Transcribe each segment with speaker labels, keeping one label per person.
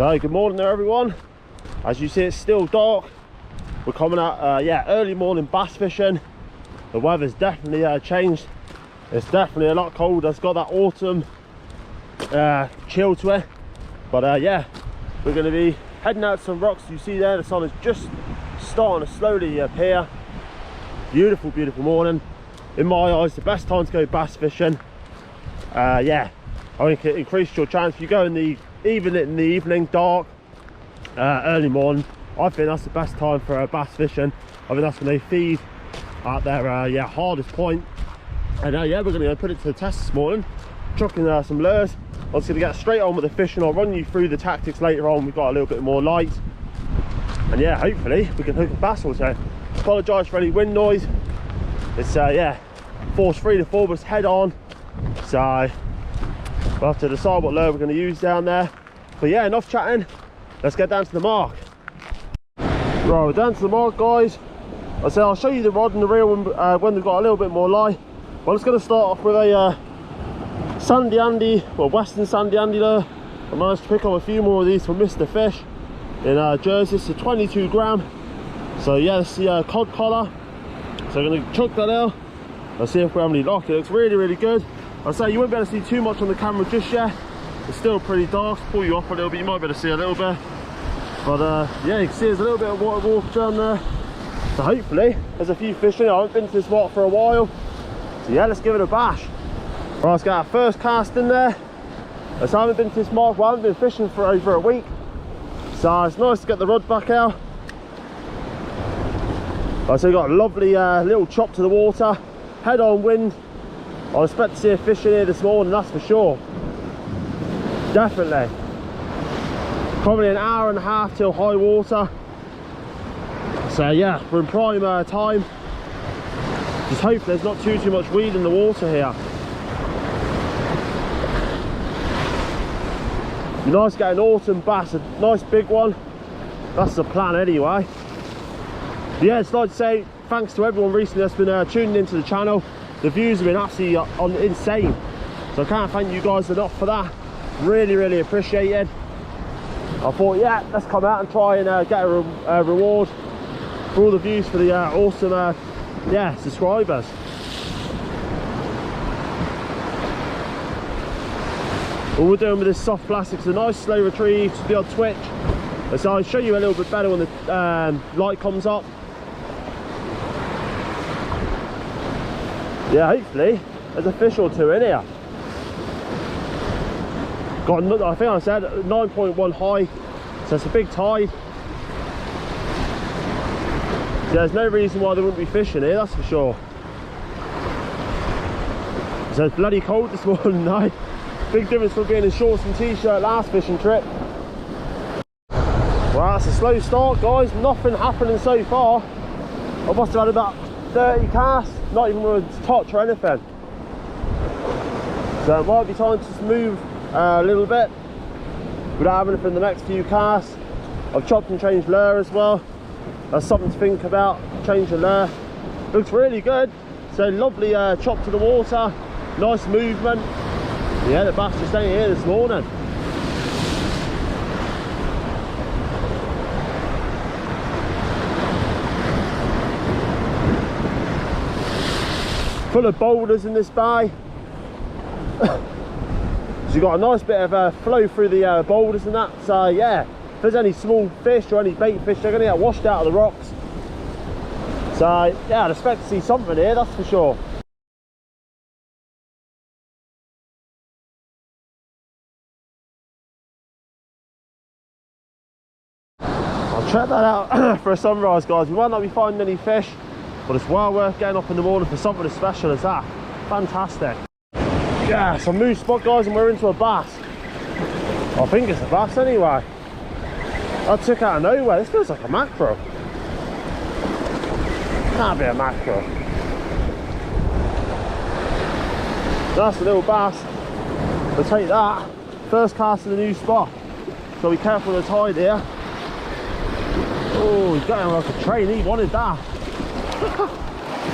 Speaker 1: So good morning there everyone. As you see, it's still dark. We're coming out early morning bass fishing. The weather's definitely changed. It's definitely a lot colder. It's got that autumn chill to it. But yeah, we're going to be heading out to some rocks. You see there, the sun is just starting to slowly appear. Beautiful, beautiful morning. In my eyes, the best time to go bass fishing. Yeah, I think it increases your chance. If you go in the evening, dark, early morning, I think that's the best time for bass fishing. I think that's when they feed at their hardest point. And yeah, we're going to go put it to the test this morning, chucking some lures. I'm just going to get straight on with the fishing. I'll run you through the tactics later on. We've got a little bit more light, and yeah, hopefully we can hook a bass also. Apologise for any wind noise. It's force 3 to 4, but it's head on, so we'll have to decide what lure we're going to use down there. But yeah, enough chatting, let's get down to the mark. Right, we're down to the mark, guys. I said I'll show you the rod and the reel when we've got a little bit more light. But I'm just going to start off with a Sandy Andy, well, Western Sandy Andy lure. I managed to pick up a few more of these from Mr. Fish in Jersey. It's a 22 gram. So yeah, it's the cod collar. So I'm going to chuck that out. Let's see if we have any luck. It looks really, really good. I'll say you won't be able to see too much on the camera just yet. It's still pretty dark. Pull you up a little bit, you might be able to see a little bit. But yeah, you can see there's a little bit of water walk down there. So hopefully there's a few fish in. I haven't been to this mark for a while. So yeah, let's give it a bash. Right, let's get our first cast in there. As I haven't been to this mark, well, I haven't been fishing for over a week. So it's nice to get the rod back out. Right, so we've got a lovely little chop to the water. Head on wind. I expect to see a fish in here this morning, that's for sure. Definitely. Probably an hour and a half till high water. So yeah, we're in prime time. Just hope there's not too much weed in the water here. Be nice to get an autumn bass, a nice big one. That's the plan anyway. But yeah, it's like to say thanks to everyone recently that's been tuning into the channel. The views have been absolutely insane. So I can't thank you guys enough for that. Really, really appreciated. I thought, yeah, let's come out and try and get a reward for all the views for the awesome subscribers. All we're doing with this soft plastic is a nice slow retrieve to the odd twitch. So I'll show you a little bit better when the light comes up. Yeah, hopefully there's a fish or two in here. Got, I think I said 9.1 high, so it's a big tide. Yeah, there's no reason why there wouldn't be fish in here, that's for sure. So it's bloody cold this morning though. Big difference from being in shorts and t-shirt last fishing trip. Well, that's a slow start, guys. Nothing happening so far. I must have had about 30 casts, not even with a touch or anything. So it might be time to just move a little bit without having it for the next few casts. I've chopped and changed lure as well. That's something to think about. Change the lure. Looks really good. So lovely chop to the water. Nice movement. Yeah, the bass just ain't here this morning. Full of boulders in this bay. So you've got a nice bit of flow through the boulders and that. So yeah, if there's any small fish or any bait fish, they're going to get washed out of the rocks. So yeah, I'd expect to see something here, that's for sure. I'll check that out for a sunrise, guys. We might not be finding any fish, but it's well worth getting up in the morning for something as special as that. Fantastic. Yeah, some moose spot, guys, and we're into a bass. I think it's a bass anyway. That took out of nowhere. This feels like a mackerel. Can't be a mackerel. That's a little bass. We'll take that. First cast in the new spot. So be careful of the tide here. Oh, he's got him like a train. He wanted that.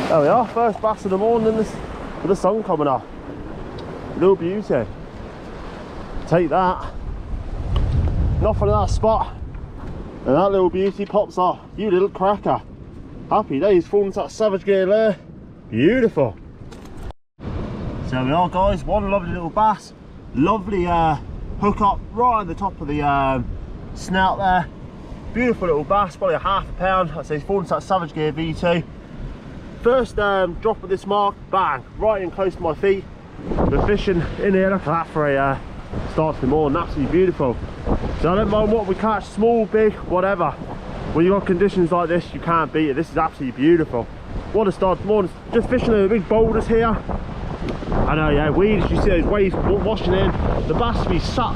Speaker 1: There we are. First bass of the morning with the sun coming up. Little beauty. Take that. Nothing at that spot. And that little beauty pops off. You little cracker. Happy days, falling to that Savage Gear lure. Beautiful. So there we are, guys. One lovely little bass. Lovely hook up right at the top of the snout there. Beautiful little bass, probably a half a pound. I'd say he's fallen to that Savage Gear V2. First drop at this mark, bang, right in close to my feet. We're fishing in here, look at that for a start to the morning, absolutely beautiful. So I don't mind what we catch, small, big, whatever. When you've got conditions like this, you can't beat it. This is absolutely beautiful. What a start to the morning. Just fishing over big boulders here. I know, yeah, weeds, you see those waves washing in. The bass will be sat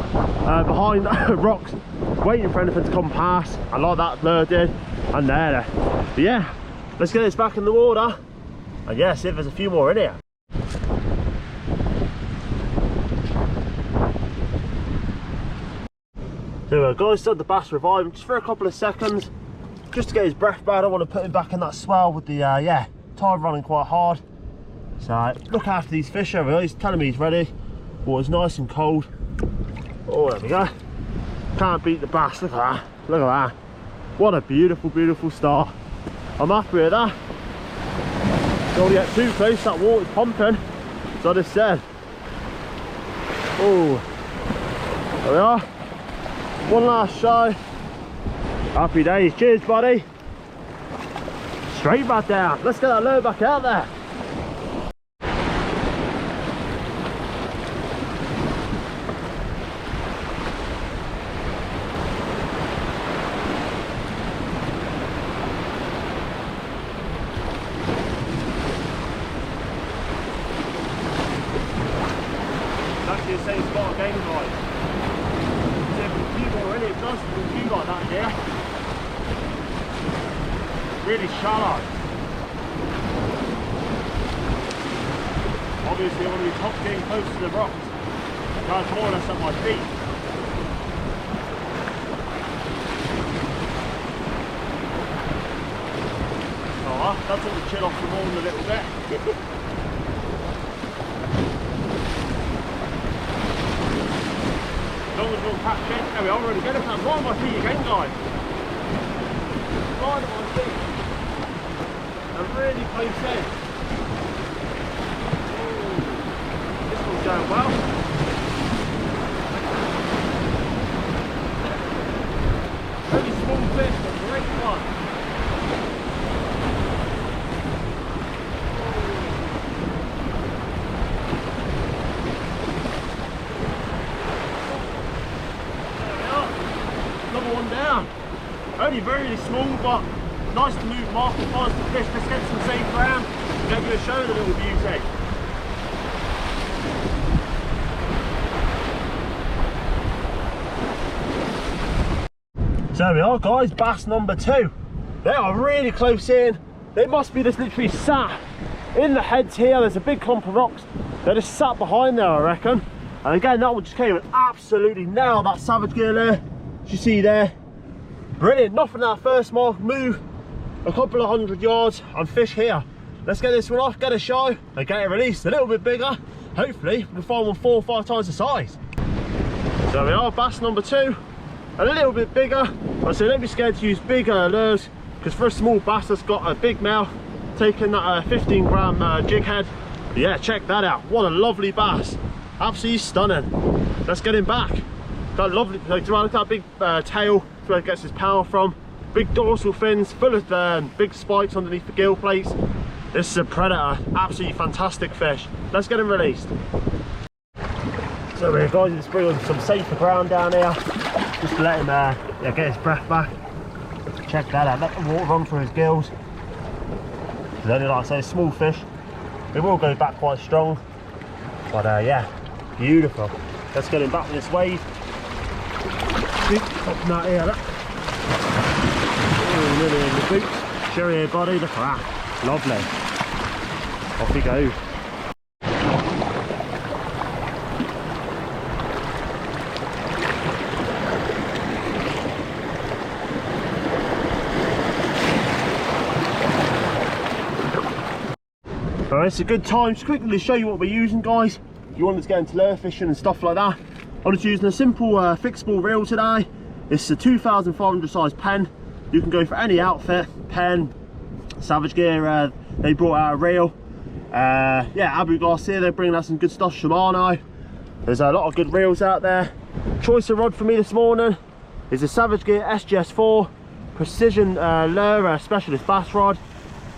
Speaker 1: behind rocks, waiting for anything to come past. I like that lure did, and there. But yeah, let's get this back in the water, and yeah, see if there's a few more in here. So guys, still the bass reviving just for a couple of seconds, just to get his breath back. I don't want to put him back in that swell with the yeah, tide running quite hard. So look after these fish over there. He's telling me he's ready. Water's nice and cold. Oh, there we go. Can't beat the bass. Look at that. Look at that. What a beautiful, beautiful start. I'm happy with that. Don't get too close. That water's pumping. As I just said. Oh, there we are. One last show. Happy days. Cheers, buddy. Straight back down. Let's get that lure back out there. Actually the same spot again, guys. So if a few more in it, does a few like that here. Really shallow. Obviously I want to be top getting close to the rocks. That's more or less at my feet. Oh, that's all the chill off the morning a little bit. As long as we'll catch it. There we are, already get it. I'm right on my feet again, guys. Right on my feet. I'm really close in. Ooh, this one's going well. Really small fish, but great one. One down. Only very small, but nice to move marker, find some fish. Let's get some safe ground and get you a show of the little beauty. So there we are, guys, bass number 2. They are really close in. They must be just literally sat in the heads here. There's a big clump of rocks. They're just sat behind there, I reckon. And again, that one just came and absolutely nailed that Savage Gear lure. As you see there, brilliant. Nothing that first mark, move a couple of 100 yards and fish here. Let's get this one off, get a show and get it released a little bit bigger. Hopefully we'll find one 4 or 5 times the size. So we are, bass number 2, a little bit bigger. I say don't be scared to use bigger lures, because for a small bass that's got a big mouth, taking that 15 gram jig head. But yeah, check that out. What a lovely bass, absolutely stunning. Let's get him back. Got lovely, like that big tail, that's where it gets its power from. Big dorsal fins, full of big spikes underneath the gill plates. This is a predator, absolutely fantastic fish. Let's get him released. So we're going to bring on some safer ground down here, just to let him yeah, get his breath back. Check that out, let the water run through his gills. There's only, like I say, a small fish. It will go back quite strong, but yeah, beautiful. Let's get him back with this wave. Up that here, look. Oh, nearly in the boots. Show here, buddy, look at that. Lovely. Off he goes. Alright, it's a good time. Just quickly show you what we're using, guys. If you wanted to get into lure fishing and stuff like that, I'm just using a simple fixable reel today. It's a 2,500 size pen. You can go for any outfit, pen, Savage Gear, they brought out a reel. Yeah, Abu Garcia, they're bringing out some good stuff. Shimano, there's a lot of good reels out there. Choice of rod for me this morning is a Savage Gear SGS4 Precision Lure Specialist Bass Rod.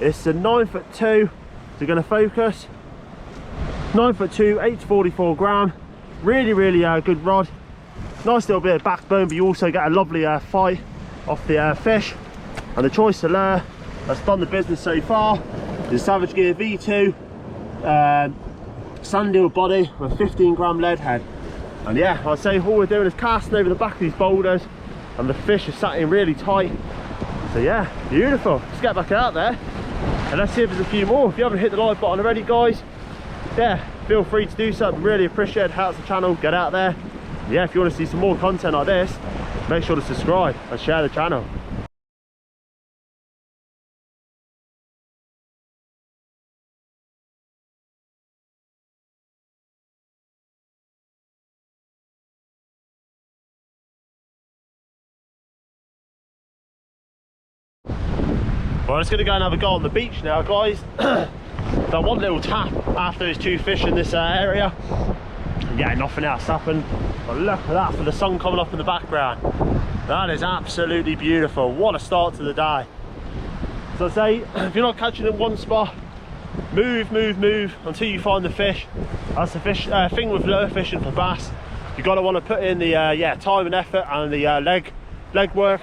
Speaker 1: It's a 9'2", so going to focus. 9'2", 8 to 44 gram. Really good rod. Nice little bit of backbone, but you also get a lovely fight off the fish. And the choice of lure that's done the business so far is Savage Gear V2 sand eel body with a 15 gram lead head. And yeah, I'd say all we're doing is casting over the back of these boulders, and the fish are sat in really tight. So yeah, beautiful. Let's get back out there and let's see if there's a few more. If you haven't hit the like button already, guys, yeah, feel free to do so. I'd really appreciate it. Helps the channel, get out there. Yeah, if you want to see some more content like this, make sure to subscribe and share the channel. Well, I'm just going to go and have a go on the beach now, guys. Done one little tap after those two fish in this area. Yeah, nothing else happened. But look at that, for the sun coming up in the background. That is absolutely beautiful. What a start to the day. So I say, if you're not catching in one spot, move until you find the fish. That's the fish thing with lure fishing for bass. You've got to want to put in the yeah, time and effort and the leg work.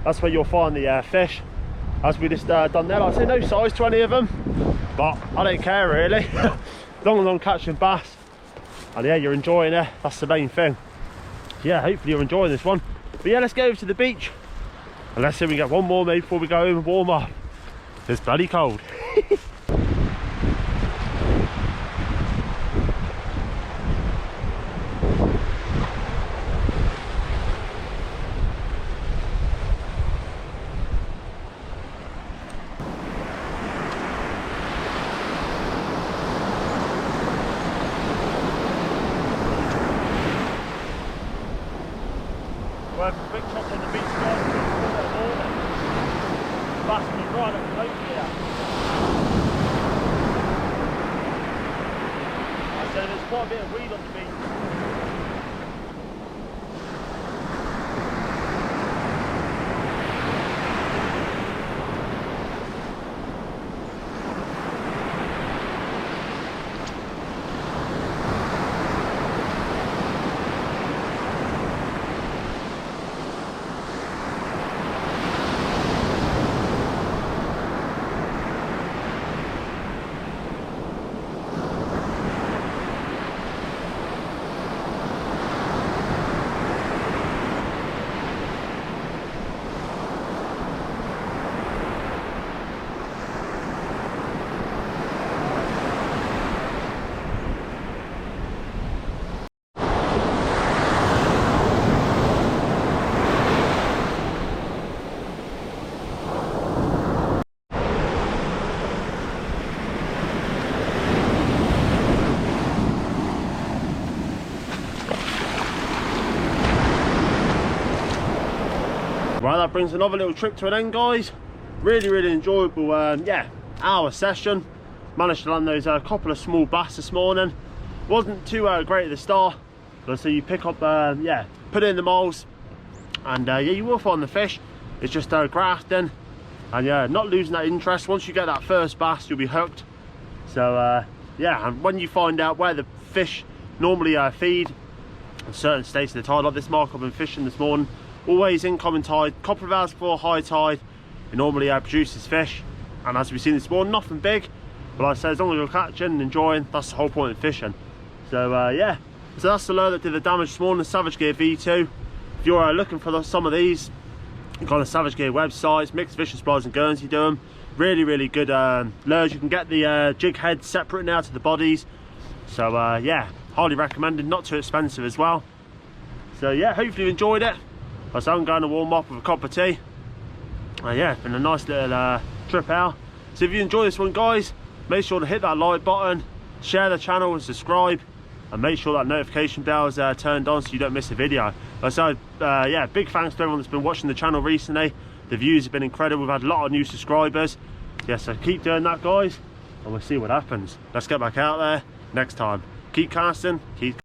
Speaker 1: That's where you'll find the fish. As we just done there, like I say, no size to any of them, but I don't care really. As long as I'm catching bass, and yeah, you're enjoying it, that's the main thing. So yeah, hopefully you're enjoying this one. But yeah, let's go over to the beach and let's see if we can get one more maybe before we go home and warm up. It's bloody cold. Working quick shots on the beach, guys. Bass coming right up close here. I said there's quite a bit of weed on the beach. Right, that brings another little trip to an end, guys. Really enjoyable yeah, hour session. Managed to land those couple of small bass this morning. Wasn't too great at the start, but so you pick up yeah, put in the moles, and yeah, you will find the fish. It's just grafting, and yeah, not losing that interest. Once you get that first bass, you'll be hooked. So yeah, and when you find out where the fish normally feed in certain states of the tide, like this mark I've been fishing this morning, always incoming tide, couple of hours before high tide, it normally produces fish. And as we've seen this morning, nothing big, but like I said, as long as you're catching and enjoying, that's the whole point of fishing. So yeah, so that's the lure that did the damage this morning, Savage Gear V2. If you're looking for some of these, you've got the Savage Gear websites, Mixed Fishing Supplies and Guernsey do them. Really good lures. You can get the jig heads separate now to the bodies. So yeah, highly recommended, not too expensive as well. So yeah, hopefully you enjoyed it. So I'm going to warm up with a cup of tea. Yeah, it's been a nice little trip out. So if you enjoy this one, guys, make sure to hit that like button, share the channel and subscribe. and make sure that notification bell is turned on so you don't miss a video. So yeah, big thanks to everyone that's been watching the channel recently. The views have been incredible. We've had a lot of new subscribers. Yeah, so keep doing that, guys, and we'll see what happens. Let's get back out there next time. Keep casting, keep